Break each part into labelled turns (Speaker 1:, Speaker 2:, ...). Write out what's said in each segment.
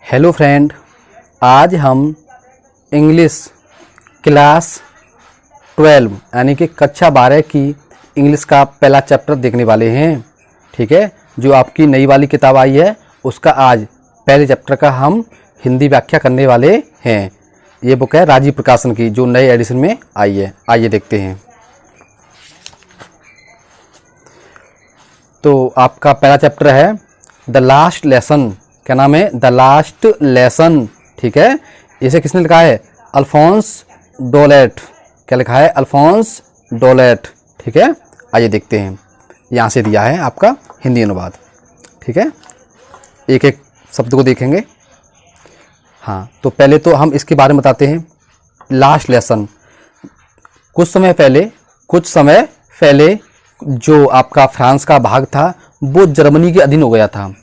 Speaker 1: Hello friend, आज हम English class 12 यानी कि कक्षा 12 की इंग्लिश का पहला चैप्टर देखने वाले हैं। ठीक है, जो आपकी नई वाली किताब आई है उसका आज पहले चैप्टर का हम हिंदी व्याख्या करने वाले हैं। ये बुक है राजीव प्रकाशन की जो नए एडिशन में आई है। आइए देखते हैं। तो आपका पहला चैप्टर है द लास्ट लेसन। क्या नाम है? The last lesson. ठीक है, इसे किसने लिखा है? अल्फोंस डोलेट। क्या लिखा है? अल्फोंस डोलेट। ठीक है, आइए देखते हैं। यहाँ से दिया है आपका हिंदी अनुवाद। ठीक है, एक एक शब्द को देखेंगे। हाँ, तो पहले तो हम इसके बारे में बताते हैं। लास्ट लेसन, कुछ समय पहले जो आपका फ्रांस का भाग था वो जर्मनी के अधीन हो गया था।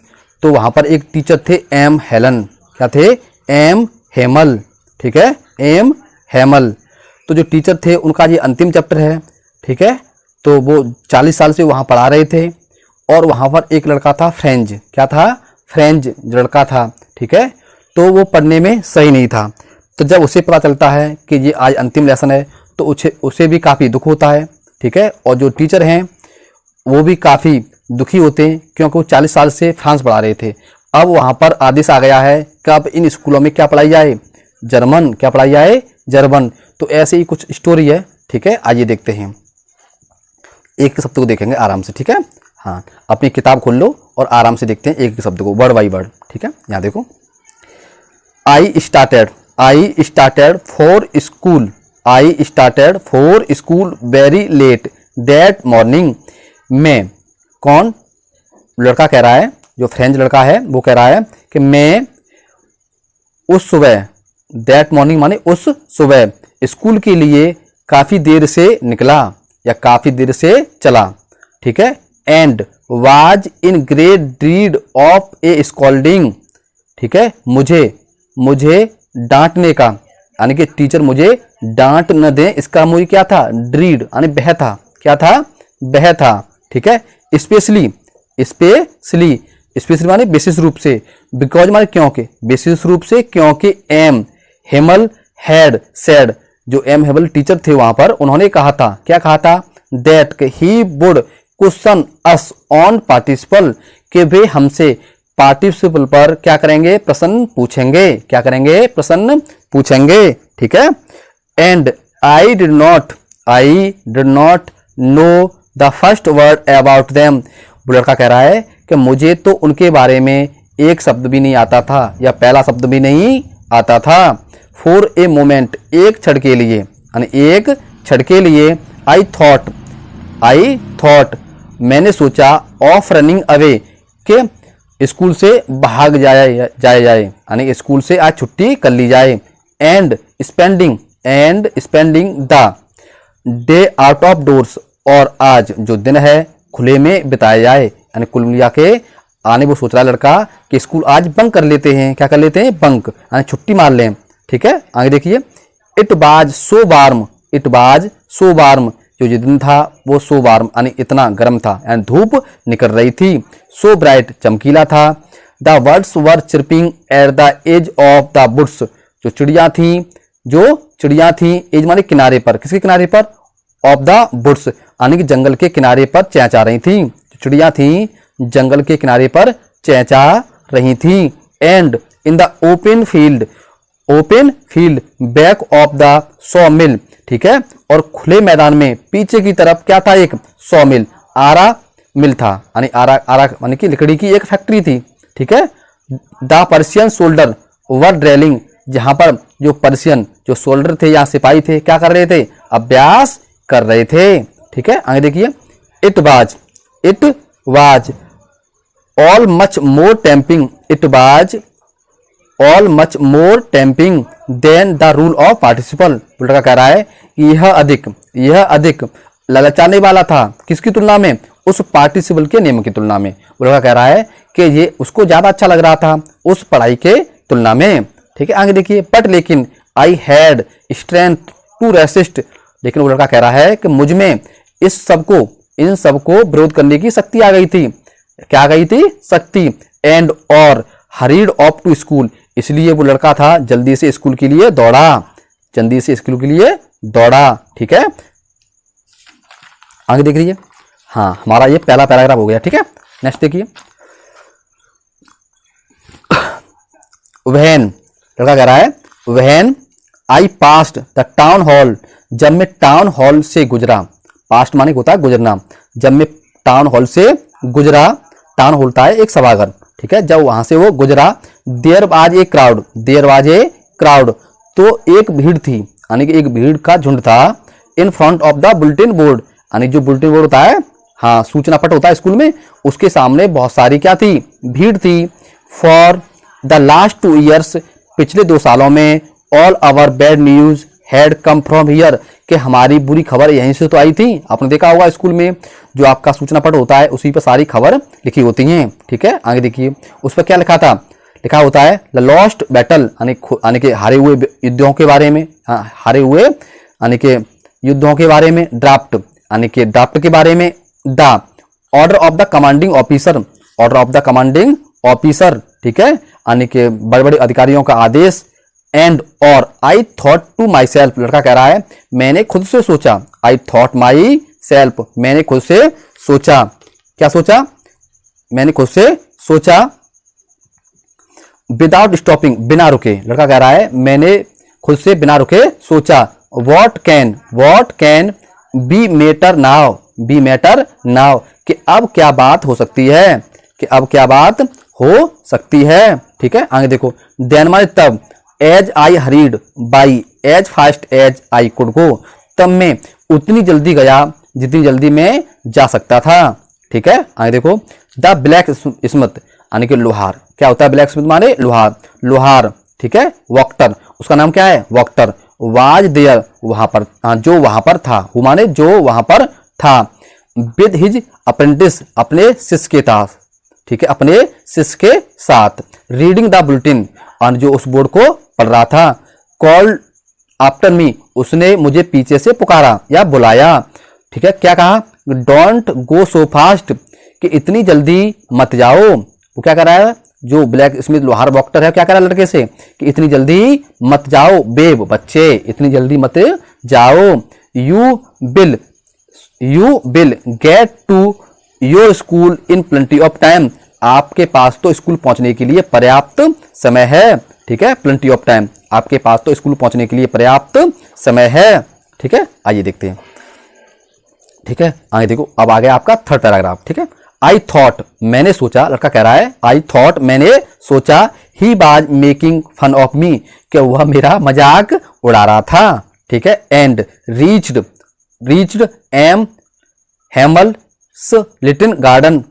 Speaker 1: तो वहाँ पर एक टीचर थे एम हेलन। क्या थे? M Hamel. ठीक है, एम हेमल। तो जो टीचर थे उनका ये अंतिम चैप्टर है। ठीक है, तो वो 40 साल से वहाँ पढ़ा रहे थे और वहाँ पर एक लड़का था फ्रेंच। क्या था? फ्रेंच लड़का था। ठीक है, तो वो पढ़ने में सही नहीं था। तो जब उसे पता चलता है कि ये आज अंतिम लेसन है तो उसे भी काफ़ी दुख होता है। ठीक है, और जो टीचर हैं वो भी काफ़ी दुखी होते हैं क्योंकि वो 40 साल से फ्रांस पढ़ा रहे थे। अब वहाँ पर आदेश आ गया है कि अब इन स्कूलों में क्या पढ़ाई जाए? जर्मन। क्या पढ़ाई जाए? जर्मन। तो ऐसे ही कुछ स्टोरी है। ठीक है, आइए देखते हैं। एक शब्द को देखेंगे आराम से। ठीक है, हाँ, अपनी किताब खोल लो और आराम से देखते हैं एक शब्द को, वर्ड बाई वर्ड। ठीक है, यहाँ देखो। I started for school. I started for school very let that morning. मैं, कौन? लड़का कह रहा है, जो फ्रेंच लड़का है वो कह रहा है कि मैं उस सुबह, दैट मॉर्निंग माने उस सुबह, स्कूल के लिए काफ़ी देर से निकला या काफ़ी देर से चला। ठीक है, and was in great dread of a scolding. ठीक है, मुझे डांटने का, यानी कि टीचर मुझे डांट न दे, इसका मुझे क्या था? ड्रीड यानी बह था। क्या था? बह था। ठीक है, स्पेशली माने विशेष रूप से, बिकॉज माने क्योंकि, विशेष रूप से क्योंकि एम हेमल हैड सेड, जो एम हेमल टीचर थे वहां पर उन्होंने कहा था। क्या कहा था? That he would question us on participle, कि वे हमसे पार्टिसिपल पर क्या करेंगे? प्रश्न पूछेंगे। क्या करेंगे? प्रश्न पूछेंगे। ठीक है, and I did not know the first word about them. लड़का कह रहा है कि मुझे तो उनके बारे में एक शब्द भी नहीं आता था या पहला शब्द भी नहीं आता था। फॉर ए मोमेंट, एक क्षण के लिए, यानी एक क्षण के लिए, आई थॉट मैंने सोचा, ऑफ रनिंग अवे, के स्कूल से भाग जाए, यानी स्कूल से आज छुट्टी कर ली जाए। And spending the day out of doors, और आज जो दिन है खुले में बिताया जाए, यानी कुल मिला के आने वो सोच रहा है लड़का कि स्कूल आज बंक कर लेते हैं। क्या कर लेते हैं? बंक, यानी छुट्टी मार लें। ठीक है, आगे देखिए। इट बाज सो वार्म, जो दिन था वो सो वार्म यानी इतना गर्म था, यानी धूप निकल रही थी। सो ब्राइट, चमकीला था। The birds were chirping at the edge of the woods, जो चिड़िया थी, एज माने किनारे पर, किसके किनारे पर? ऑफ द वुड्स, यानी कि जंगल के किनारे पर चहचहा रही थी। चिड़िया थी जंगल के किनारे पर चहचहा रही थी। And in the open field back of the saw mill. ठीक है, और खुले मैदान में पीछे की तरफ क्या था? एक सॉ मिल, आरा मिल था, यानी आरा यानी कि लकड़ी की एक फैक्ट्री थी। ठीक है, the Persian soldier were drilling, जहां पर जो पर्शियन जो सोल्डर थे या सिपाही थे क्या कर रहे थे? अभ्यास कर रहे थे। ठीक है, आगे देखिए। It was all much more tempting than the rule of participle. लड़का कह रहा है कि यह अधिक ललचाने वाला था, किसकी तुलना में? उस पार्टिसिपल के नियम की तुलना में। लड़का कह रहा है कि ये उसको ज्यादा अच्छा लग रहा था उस पढ़ाई के तुलना में। ठीक है, आगे देखिए। बट लेकिन I had strength to resist, लेकिन वो लड़का कह रहा है कि मुझ में इन सबको विरोध करने की शक्ति आ गई थी। क्या आ गई थी? शक्ति। एंड और हरीड ऑफ टू स्कूल, इसलिए वो लड़का था जल्दी से स्कूल के लिए दौड़ा, जल्दी से स्कूल के लिए दौड़ा। ठीक है, आगे देख लीजिए। हाँ, हमारा ये पहला पैराग्राफ हो गया। ठीक है, नेक्स्ट देखिए। व्हेन, लड़का कह रहा है when I passed the town hall, जब मैं टाउन हॉल से गुजरा। पास्ट माने होता है गुजरना। जब मैं टाउन हॉल से गुजरा, टाउन होता है एक सभागार। ठीक है, जब वहां से वो गुजरा, there was a crowd, there was a crowd, तो एक भीड़ थी, यानी कि एक भीड़ का झुंड था। In front of the bulletin board, यानी जो बुलेटिन बोर्ड होता है, हाँ सूचना पट होता है स्कूल में, उसके सामने बहुत सारी क्या थी, भीड़ थी। फॉर द लास्ट 2 ईयर्स, पिछले 2 सालों में, all our bad news had come from here, कि हमारी बुरी खबर यहीं से तो आई थी। आपने देखा होगा स्कूल में जो आपका सूचना पट होता है उसी पर सारी खबर लिखी होती हैं। ठीक है, आगे देखिए उस पर क्या लिखा था, लिखा होता है द लॉस्ट बैटल, यानी कि हारे हुए युद्धों के बारे में, हारे हुए यानी कि युद्धों के बारे में, ड्राफ्ट यानी कि ड्राफ्ट के बारे में, the order of the commanding officer, order of the commanding officer. ठीक है, यानी कि बड़े बड़े अधिकारियों का आदेश। एंड और I thought to myself, लड़का कह रहा है मैंने खुद से सोचा, आई थॉट माई सेल्फ, मैंने खुद से सोचा। क्या सोचा, मैंने खुद से सोचा। विदाउट स्टॉपिंग, बिना रुके, लड़का कह रहा है मैंने खुद से बिना रुके सोचा। What can be matter now, be matter now, कि अब क्या बात हो सकती है, कि अब क्या बात हो सकती है। ठीक है, आगे देखो। देन माने तब, as I hurried by as fast as I could go, तब मैं उतनी जल्दी गया जितनी जल्दी मैं जा सकता था। ठीक है, आगे देखो। द ब्लैक स्मिथ, यानी कि लोहार, क्या होता है ब्लैक स्मिथ माने लोहार, लोहार। ठीक है, वॉक्टर, उसका नाम क्या है वॉक्टर। वाज देयर, वहां पर, जो वहां पर था, हु माने जो वहां पर था। विद हिज अप्रेंटिस, अपने शिष्य के साथ। ठीक है, अपने शिष्य के साथ। रीडिंग द बुलेटिन, और जो उस बोर्ड को पढ़ रहा था। कॉल्ड आफ्टर मी, उसने मुझे पीछे से पुकारा या बुलाया। ठीक है, क्या कहा, डोंट गो सो फास्ट, कि इतनी जल्दी मत जाओ। वो क्या कर रहा है, जो ब्लैक स्मिथ लोहार वॉक्टर है, क्या कर रहा है लड़के से, कि इतनी जल्दी मत जाओ बेब, बच्चे इतनी जल्दी मत जाओ। You will get to your school in plenty of time, आपके पास तो स्कूल पहुंचने के लिए पर्याप्त समय है। ठीक है, प्लेंटी ऑफ टाइम, आपके पास तो स्कूल पहुंचने के लिए पर्याप्त समय है। ठीक है, आइए देखते हैं। ठीक है, आगे देखो, अब आ गया आपका थर्ड पैराग्राफ। ठीक है, आई थॉट, मैंने सोचा, लड़का कह रहा है आई थॉट, मैंने सोचा। He was making fun of me, कि वह मेरा मजाक उड़ा रहा था। ठीक है, and reached M Hamel's little garden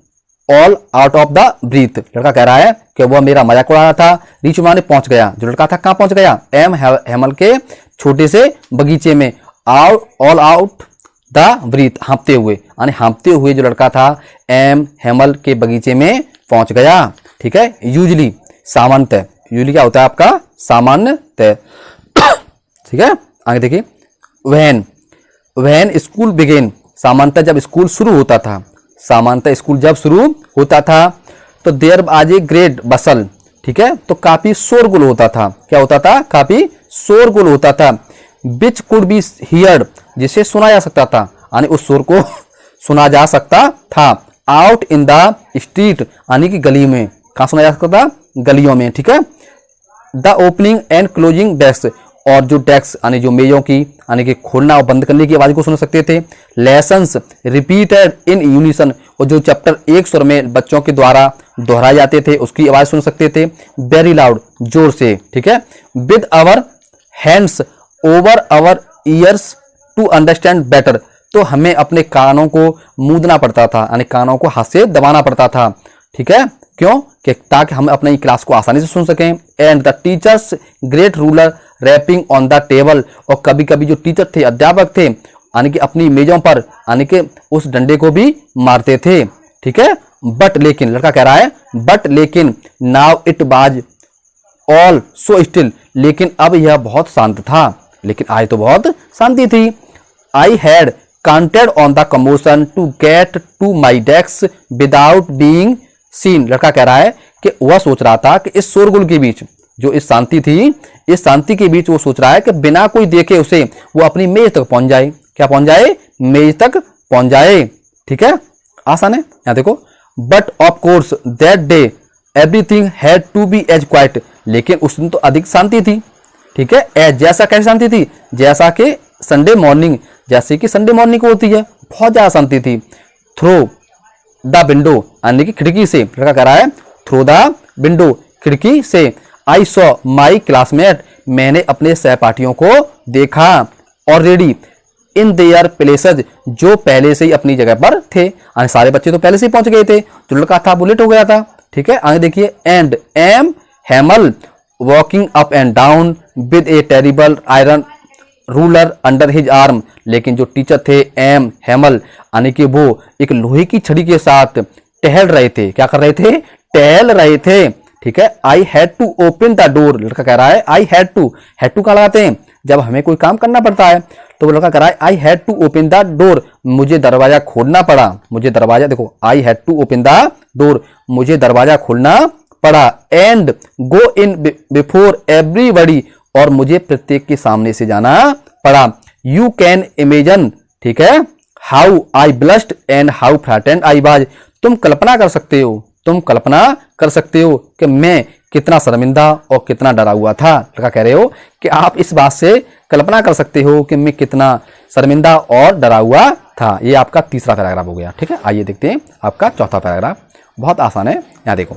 Speaker 1: all out of the breath, लड़का कह रहा है कि वह मेरा मजाक उड़ा रहा था। रीच माने पहुंच गया, जो लड़का था कहां पहुंच गया, एम हेमल के छोटे से बगीचे में। ऑल आउट द ब्रीथ, हाँपते हुए, यानी हाँपते हुए जो लड़का था एम हेमल के बगीचे में पहुंच गया। ठीक है, यूजली, सामान्यतः, यूजली क्या होता है आपका सामान्यतः। ठीक है, आगे देखिए। व्हेन स्कूल बिगेन, सामान्यतः जब स्कूल शुरू होता था, सामान्यतः स्कूल जब शुरू होता था, तो देयर आज ए ग्रेट बसल। ठीक है, तो काफी शोरगुल होता था। क्या होता था, काफी शोरगुल होता था। विच कुड बी हियर्ड, जिसे सुना जा सकता था, यानी उस शोर को सुना जा सकता था। आउट इन द स्ट्रीट, यानी कि गली में, कहाँ सुना जा सकता था, गलियों में। ठीक है, the opening and closing desk, और जो डेस्क यानी जो मेजों की, यानी कि खोलना और बंद करने की आवाज को सुन सकते थे। लेसन्स रिपीटेड इन यूनिसन, और जो चैप्टर एक स्वर में बच्चों के द्वारा दोहराए जाते थे उसकी आवाज सुन सकते थे। वेरी लाउड, जोर से। ठीक है, with our hands over our ears to understand better, तो हमें अपने कानों को मूंदना पड़ता था, यानी कानों को हाथ से दबाना पड़ता था। ठीक है, क्यों, कि ताकि हम अपनी क्लास को आसानी से सुन सकें। And the teachers great ruler rapping on the table, और कभी कभी जो टीचर थे, अध्यापक थे, यानी कि अपनी मेजों पर, यानी कि उस डंडे को भी मारते थे। ठीक है, बट लेकिन, लड़का कह रहा है बट लेकिन, now it was all so still, लेकिन अब यह बहुत शांत था। लेकिन आज तो बहुत शांति थी। I had counted on the commotion to get to my desk without being seen, लड़का कह रहा है कि वह सोच रहा था कि इस शोरगुल के बीच, जो इस शांति थी, इस शांति के बीच वो सोच रहा है कि बिना कोई देखे उसे वो अपनी मेज तक पहुंच जाए। क्या पहुंच जाए? मेज तक पहुंच जाए। ठीक है, आसान है। यहां देखो, but of course that day everything had to be as quiet, लेकिन उस दिन तो अधिक शांति थी। ठीक है, एज जैसा कैसी शांति थी? जैसा कि संडे मॉर्निंग, जैसे कि संडे मॉर्निंग को होती है, बहुत ज्यादा शांति थी। थ्रो द विंडो, यानी कि खिड़की से, लड़का कह रहा है थ्रो द विंडो, खिड़की से। आई सॉ माई क्लासमेट, मैंने अपने सहपाठियों को देखा। ऑलरेडी इन देयर प्लेसेज, जो पहले से ही अपनी जगह पर थे, यानी सारे बच्चे तो पहले से ही पहुंच गए थे, जो लड़का था वो लेट हो गया था। ठीक है, आगे देखिए, and M Hamel walking up and down with a terrible iron ruler under his arm, लेकिन जो टीचर थे एम हैमल, यानी कि वो एक लोहे की छड़ी के साथ टहल रहे थे। क्या कर रहे थे? टहल रहे थे। ठीक है, I had to open the door, लड़का कह रहा है आई हैड टू क्या लगाते हैं जब हमें कोई काम करना पड़ता है, तो वो लड़का कह रहा है I had to open the door, मुझे दरवाजा खोलना पड़ा। मुझे दरवाजा, देखो, I had to open the door, मुझे दरवाजा खोलना पड़ा। And go in before everybody, और मुझे प्रत्येक के सामने से जाना पड़ा। यू कैन इमेजिन, ठीक है, how I blushed and how frightened I was, तुम कल्पना कर सकते हो, तुम कल्पना कर सकते हो कि मैं कितना शर्मिंदा और कितना डरा हुआ था। लड़का कह रहे हो कि आप इस बात से कल्पना कर सकते हो कि मैं कितना शर्मिंदा और डरा हुआ था। ये आपका तीसरा पैराग्राफ हो गया। ठीक है, आइए देखते हैं आपका चौथा पैराग्राफ, बहुत आसान है। यहां देखो,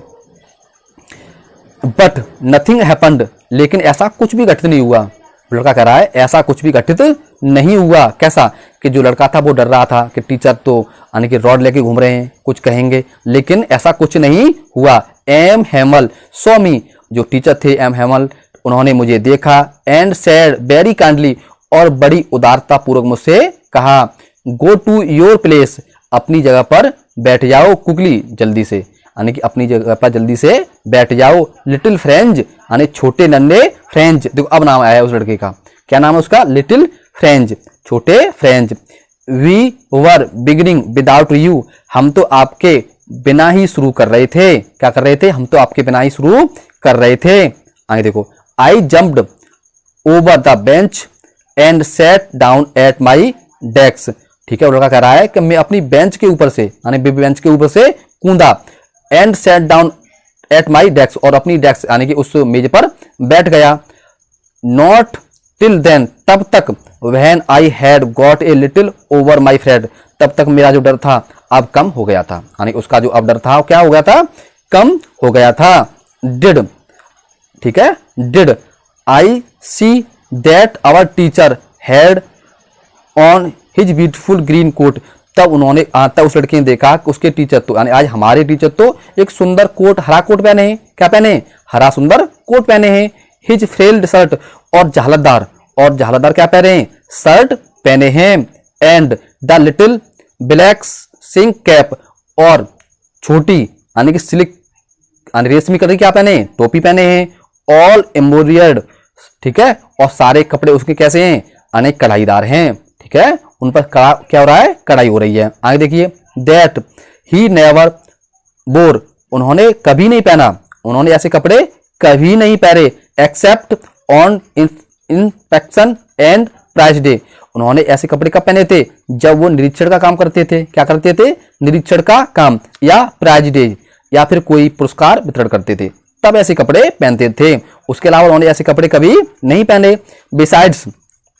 Speaker 1: बट नथिंग हैपेंड, लेकिन ऐसा कुछ भी घटित नहीं हुआ। लड़का कह रहा है ऐसा कुछ भी घटित नहीं हुआ। कैसा? कि जो लड़का था वो डर रहा था कि टीचर तो यानी कि रॉड लेके घूम रहे हैं, कुछ कहेंगे, लेकिन ऐसा कुछ नहीं हुआ। एम हैमल सॉ मी, जो टीचर थे एम हैमल, उन्होंने मुझे देखा। एंड सेड वेरी काइंडली, और बड़ी उदारता पूर्वक मुझसे कहा, गो टू योर प्लेस, अपनी जगह पर बैठ जाओ, क्विकली, जल्दी से, यानी कि अपनी जगह पर जल्दी से बैठ जाओ। लिटिल फ्रेंच, यानी छोटे नन्हे फ्रेंच, देखो अब नाम आया है उस लड़के का, क्या नाम है उसका? लिटिल फ्रेंच, छोटे French. We were beginning without you, हम तो आपके बिना ही शुरू कर रहे थे। क्या कर रहे थे? हम तो आपके बिना ही शुरू कर रहे थे। आगे देखो, आई jumped over the bench and set down at my desk, ठीक है, वो लड़का कह रहा है कि मैं अपनी बेंच के ऊपर से, यानी बेंच के ऊपर से कूदा। And set down at my desk, और अपनी डेस्क यानी कि उस मेज पर बैठ गया। नॉट टिल देन, तब तक, when I had got a little over my fright, तब तक मेरा जो डर था अब कम हो गया था, यानी उसका जो अब डर था क्या हो गया था? कम हो गया था। डिड, ठीक है, did I see that our teacher had on his beautiful green coat, तब उन्होंने तब उस लड़के ने देखा कि उसके टीचर तो, यानी आज हमारे टीचर तो एक सुंदर कोट, हरा कोट पहने हैं। क्या पहने हैं? हरा सुंदर कोट पहने हैं। हिज फ्रेल्ड शर्ट, और झालरदार क्या पहने हैं? शर्ट पहने हैं। And the little black silk cap, और छोटी यानी कि सिल्क यानी रेशमी कलर की क्या पहने हैं? टोपी पहने हैं। ऑल एम्ब्रॉयडर्ड, ठीक है, और सारे कपड़े उसके कैसे हैं? यानी कढ़ाईदार हैं। ठीक है, उन पर क्या हो रहा है? कढ़ाई हो रही है। आगे देखिए, दैट ही नेवर बोर, उन्होंने कभी नहीं पहना, उन्होंने ऐसे कपड़े कभी नहीं पहने, except on inspection and prize day, उन्होंने ऐसे कपड़े कब पहने थे? जब वो निरीक्षण का काम करते थे। क्या करते थे? निरीक्षण का काम, या प्राइज डे, या फिर कोई पुरस्कार वितरण करते थे, तब ऐसे कपड़े पहनते थे। उसके अलावा उन्होंने ऐसे कपड़े कभी नहीं पहने।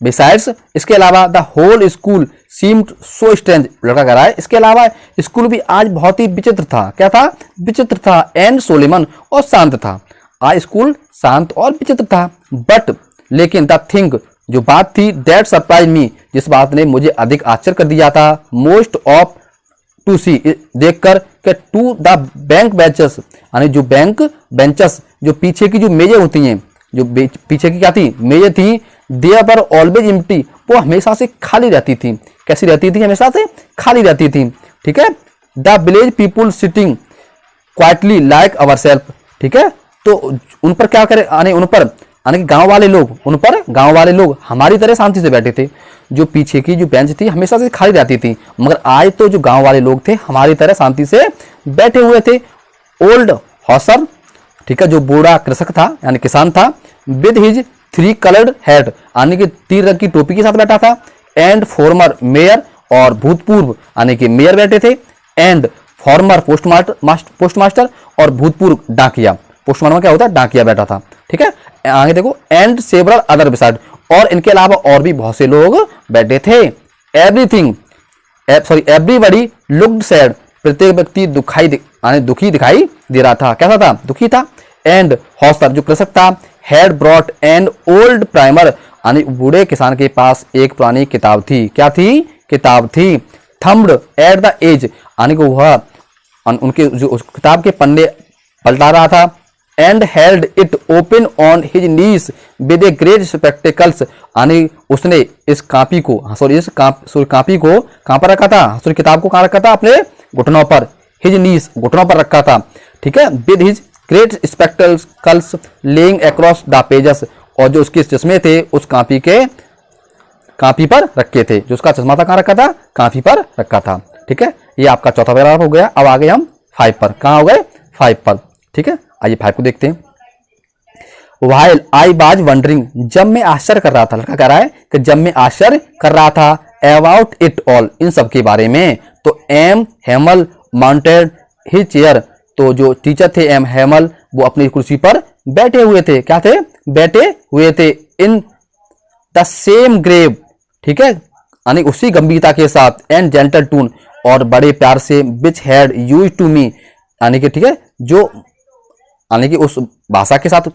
Speaker 1: बिसाइड्स, इसके अलावा the whole school seemed so strange, लड़का कह रहा है इसके अलावा स्कूल भी आज बहुत ही विचित्र था। क्या था? विचित्र था। एंड सोलेमन, और शांत था। आज स्कूल शांत और विचित्र था। बट, लेकिन द थिंग, जो बात थी, दैट सरप्राइज मी, जिस बात ने मुझे अधिक आश्चर्य कर दिया था, मोस्ट ऑफ टू सी, देखकर कि टू द बैंक बेंचेस, यानी जो बैंक बेंचेस, जो पीछे की जो मेजें होती हैं, जो पीछे की क्या थी? मेजें थी, देयर पर ऑलवेज एम्प्टी, वो हमेशा से खाली रहती थी। कैसी रहती थी? हमेशा से खाली रहती थी। ठीक है, the village people sitting quietly like our self, ठीक है, तो उन पर क्या करे, आने उन पर, यानी कि गांव वाले लोग हमारी तरह शांति से बैठे थे। जो पीछे की जो बेंच थी हमेशा से खाली रहती थी, मगर आज तो जो गांव वाले लोग थे हमारी तरह शांति से बैठे हुए थे। ओल्ड हॉसर ठीक है, जो बूढ़ा कृषक था यानी किसान था, विद हिज 3 कलर्ड हैट यानी कि 3 रंग की टोपी के साथ बैठा था, एंड फॉर्मर मेयर और भूतपूर्व यानी कि मेयर बैठे थे, एंड फॉर्मर पोस्टमास्टर और भूतपूर्व डाकिया, पोस्टमास्टर में क्या होता है, डाकिया बैठा था। ठीक है, आगे देखो, एंड सेवरल अदर बिसाइड, और इनके अलावा और भी बहुत से लोग बैठे थे। एवरीबडी लुक्ड सैड, प्रत्येक व्यक्ति दुखी दिखाई दे रहा था। कैसा था, दुखी था। एंड हॉस्टर जो कृषक था, had brought an old primer, यानी बूढ़े किसान के पास एक पुरानी किताब थी। क्या थी, किताब थी। थम्ब्ड एट द एज, यानी कि वह उनके जो उस किताब के पन्ने पलटा रहा था। And held it open on his knees with a great spectacles, यानी उसने इस कापी को कापी को कहां पर रखा था, किताब को कहां रखा था, अपने घुटनों पर, हिज नीज घुटनों पर रखा था। ठीक है, with his great spectacles laying across the pages, और जो उसके चश्मे थे उस कापी पर रखे थे, जो उसका चश्मा था कहां रखा था, कापी पर रखा था। ठीक है, ये आपका चौथा पैराग्राफ हो गया। अब आगे हम 5 पर, कहां हो गए, 5 पर। ठीक है, आइए 5 को देखते हैं। While I was wondering, जब मैं आश्चर्य कर रहा था, लड़का कह रहा है कि जब मैं आश्चर्य कर रहा था, about it all, इन सब के बारे में, तो M Hemal mounted his chair, तो जो टीचर थे एम हेमल, वो अपनी कुर्सी पर बैठे हुए थे। क्या थे, बैठे हुए थे। इन द सेम ग्रेव, ठीक है, यानी उसी गंभीरता के साथ, एंड जेंटल टून, और बड़े प्यार से, which had used to me, यानी कि ठीक है, जो यानी कि उस भाषा के साथ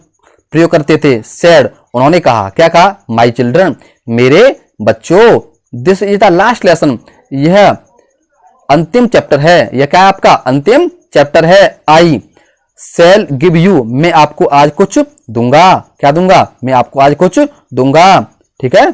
Speaker 1: प्रयोग करते थे। सैड, उन्होंने कहा, क्या कहा, माई चिल्ड्रन, मेरे बच्चों, this is the last lesson, यह अंतिम चैप्टर है। यह क्या है, आपका अंतिम चैप्टर है। आई शैल गिव यू, मैं आपको आज कुछ दूंगा। क्या दूंगा, मैं आपको आज कुछ दूंगा। ठीक है,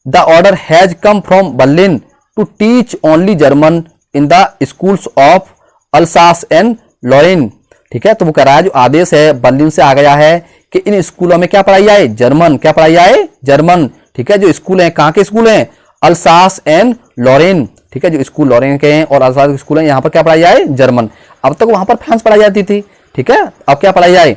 Speaker 1: the order has come from Berlin to teach only German in the schools of Alsace and Lorraine. ठीक है, तो वो कह रहा है जो आदेश है बर्लिन से आ गया है कि इन स्कूलों में क्या पढ़ाई जाए, जर्मन। क्या पढ़ाई जाए, जर्मन। ठीक है, जो स्कूल हैं, कहाँ के स्कूल हैं, अल्सास एंड लॉरेन। ठीक है, जो स्कूल लॉरेन के हैं और अल्सास के स्कूल हैं, यहाँ पर क्या पढ़ाई जाए, जर्मन। अब तक वहां पर फ्रांस पढ़ाई जाती थी। ठीक है, अब क्या पढ़ाई जाए,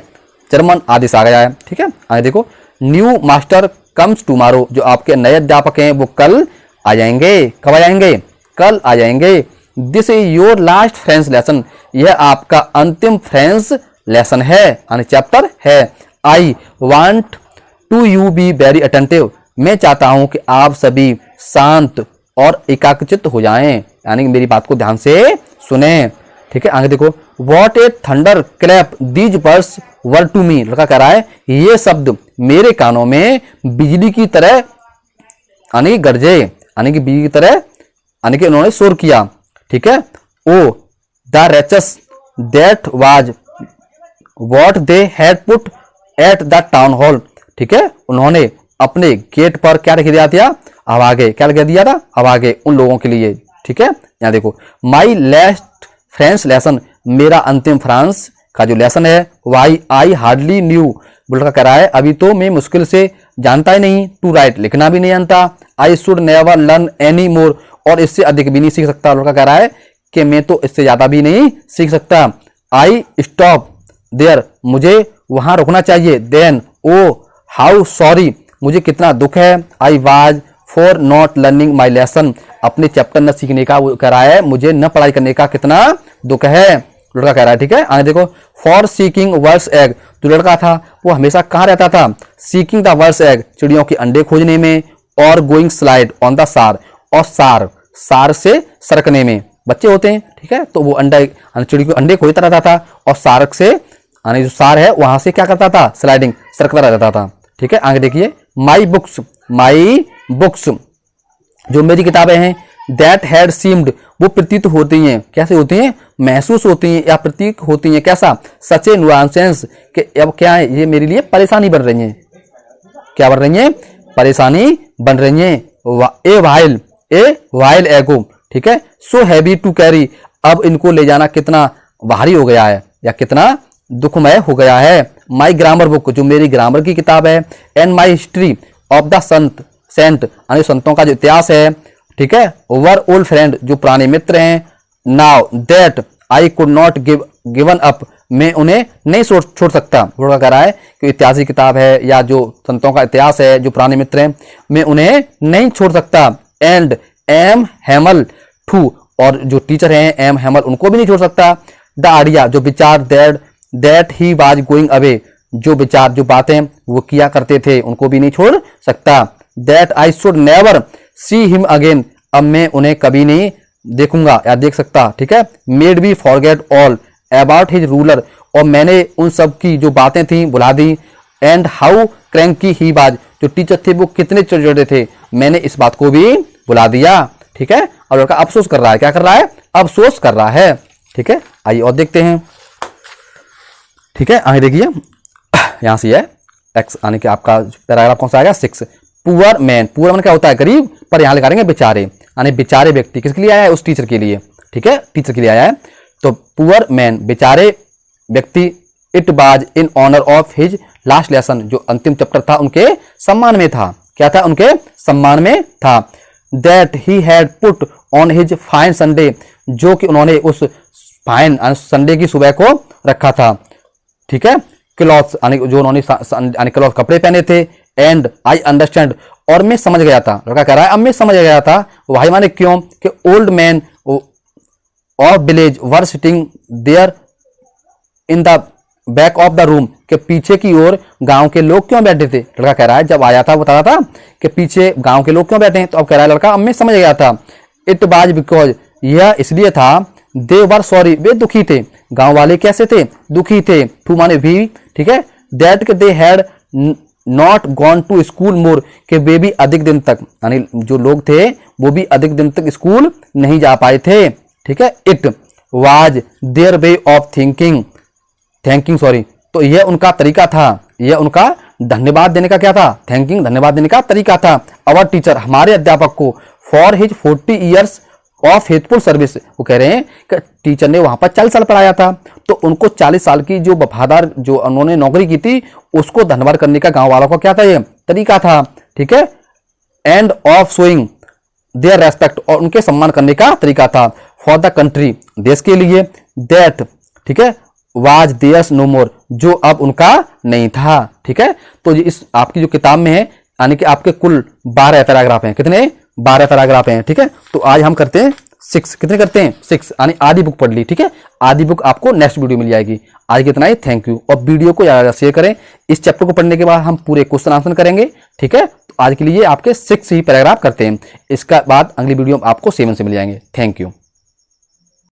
Speaker 1: जर्मन, आदेश आ गया है। ठीक है, आगे देखो, न्यू मास्टर कम्स टुमारो, जो आपके नए अध्यापक हैं वो कल आ जाएंगे। कब आ जाएंगे, कल आ जाएंगे। This is your last French lesson, यह आपका अंतिम फ्रेंच लेसन है, यानी चैप्टर है। I want to you be very attentive, मैं चाहता हूं कि आप सभी शांत और एकाग्रचित्त हो जाएं, यानी मेरी बात को ध्यान से सुने। ठीक है, आगे देखो, what a thunder clap these words were to me, लड़का कह रहा है ये शब्द मेरे कानों में बिजली की तरह यानी गरजे, यानी कि बिजली की तरह, यानी कि उन्होंने शोर किया। ठीक है, oh the wretches that was what they had put at the town hall. ठीक है, उन्होंने अपने गेट पर क्या लिख दिया था, अब आगे क्या लिख दिया था, अब आगे उन लोगों के लिए। ठीक है, यहाँ देखो, माई लास्ट फ्रेंच लेसन, मेरा अंतिम फ्रांस का जो लेसन है, वाई आई हार्डली न्यू, बुलका कह रहा है अभी तो मैं मुश्किल से जानता ही नहीं, टू राइट, लिखना भी नहीं जानता। I should never learn any more, और इससे अधिक भी नहीं सीख सकता। लड़का कह रहा है कि मैं तो इससे ज्यादा भी नहीं सीख सकता। आई स्टॉप देयर, मुझे वहां रुकना चाहिए। देन ओ हाउ सॉरी, मुझे कितना दुख है। I was for not learning my lesson, अपने चैप्टर न सीखने का वो कह रहा है, मुझे न पढ़ाई करने का कितना दुख है, लड़का कह रहा है। ठीक है, आगे देखो, फॉर सीकिंग वर्ड्स एग, जो लड़का था वो हमेशा कहाँ रहता था, सीकिंग द वर्ड्स एग, चिड़ियों के अंडे खोजने में, और गोइंग स्लाइड ऑन द सार, और सार से सरकने में, बच्चे होते हैं। ठीक है, तो वो चिड़ी को अंडे खोजता रहता था, और सार्क से यानी जो सार है वहां से क्या करता था, स्लाइडिंग, सरकता रहता था। ठीक है, आगे देखिए, माई बुक्स, जो मेरी किताबें हैं, दैट हैड सीम्ड, वो प्रतीत होती हैं, कैसे होती हैं, महसूस होती हैं या प्रतीक होती हैं, कैसा, सच ए नुआंसेंस, कि अब क्या है, ये मेरे लिए परेशानी बन रही हैं। क्या बन रही हैं, परेशानी बन रही हैं। ए वाइल एगो, ठीक है, सो हैवी टू कैरी, अब इनको ले जाना कितना भारी हो गया है या कितना दुखमय हो गया है। माई ग्रामर बुक, जो मेरी ग्रामर की किताब है, and my history of the saint, यानी संतों का जो इतिहास है। ठीक है, वर ओल्ड फ्रेंड, जो पुराने मित्र हैं। Now that I could not given up, मैं उन्हें नहीं छोड़ सकता। थोड़ा कह रहा है कि इतिहास की किताब है या जो संतों का इतिहास है, जो पुराने मित्र हैं, मैं उन्हें नहीं छोड़ सकता। एंड एम हैमल टू, और जो टीचर हैं एम हैमल, उनको भी नहीं छोड़ सकता। द आइडिया, जो विचार, that he was going away, जो विचार, जो बातें वो किया करते थे, उनको भी नहीं छोड़ सकता। That I should never see him again, अब मैं उन्हें कभी नहीं देखूंगा या देख सकता। ठीक है। Made be forget all about his ruler, और मैंने उन सब की जो बातें थी भुला दी। And how cranky he was, जो टीचर थे वो कितने चिड़चिड़े थे, मैंने इस बात को भी भुला दिया। ठीक है। और लड़का अफसोस कर रहा है, क्या कर रहा है, अफसोस कर रहा है। ठीक है। आइए और देखते हैं। ठीक है, आगे देखिए यहां से है एक्स आने के आपका पैराग्राफ कौन सा आएगा, 6। पुअर मैन, पुअर मैन क्या होता है, गरीब, पर यहां लिखा देंगे बेचारे, यानी बेचारे व्यक्ति किसके लिए आया है, उस टीचर के लिए। ठीक है, टीचर के लिए आया है। तो पुअर मैन, बेचारे व्यक्ति, it was in honour of his last lesson, जो अंतिम चैप्टर था उनके सम्मान में था। क्या था, उनके सम्मान में था। That he had put on his fine Sunday, जो कि उन्होंने उस फाइन संडे की सुबह को रखा था। ठीक है। क्लॉथ, जो उन्होंने क्लॉथ कपड़े पहने थे। एंड आई अंडरस्टैंड, और मैं समझ गया था। लड़का कह रहा है अब मैं समझ गया था। भाई माने क्यों, कि old man of village were sitting there in the back of the room, के पीछे की ओर गांव के लोग क्यों बैठे थे। लड़का कह रहा है जब आया था बता रहा था कि पीछे गांव के लोग क्यों बैठे हैं, तो अब कह रहा है लड़का अब मैं समझ गया था। इट वाज बिकॉज, यह इसलिए था, दे वर सॉरी, वे दुखी थे। गांव वाले कैसे थे, दुखी थे। टू माने भी। ठीक है। That they had not gone to school more, के वे भी अधिक दिन तक, यानी जो लोग थे वो भी अधिक दिन तक स्कूल नहीं जा पाए थे। ठीक है। It was their way of thanking sorry, तो यह उनका तरीका था, यह उनका धन्यवाद देने का क्या था, थैंकिंग, धन्यवाद देने का तरीका था। अवर टीचर, हमारे अध्यापक को, for his 40 years of faithful service, वो कह रहे हैं कि टीचर ने वहां पर 40 साल पढ़ाया था, तो उनको 40 साल की जो वफादार जो उन्होंने नौकरी की थी उसको धन्यवाद करने का गांव वालों का क्या था, ये तरीका था। ठीक है। End of showing there respect, और उनके सम्मान करने का तरीका था। फॉर द कंट्री, देश के लिए। दैट, ठीक है, वाज देयर्स नो मोर, जो अब उनका नहीं था। ठीक है। तो इस आपकी जो किताब में है, यानी कि आपके कुल 12 पैराग्राफ हैं। कितने, 12 पैराग्राफ हैं। ठीक है। तो आज हम करते हैं 6, कितने करते हैं, 6, यानी आधी बुक पढ़ ली। ठीक है। आधी बुक आपको नेक्स्ट वीडियो मिल जाएगी। आज कितना ही, थैंक यू। और वीडियो को ज्यादा शेयर करें। इस चैप्टर को पढ़ने के बाद हम पूरे क्वेश्चन आंसर करेंगे। ठीक है। तो आज के लिए आपके 6 ही पैराग्राफ करते हैं, इसका बाद अगली वीडियो आपको 7 से मिल जाएंगे। Thank you.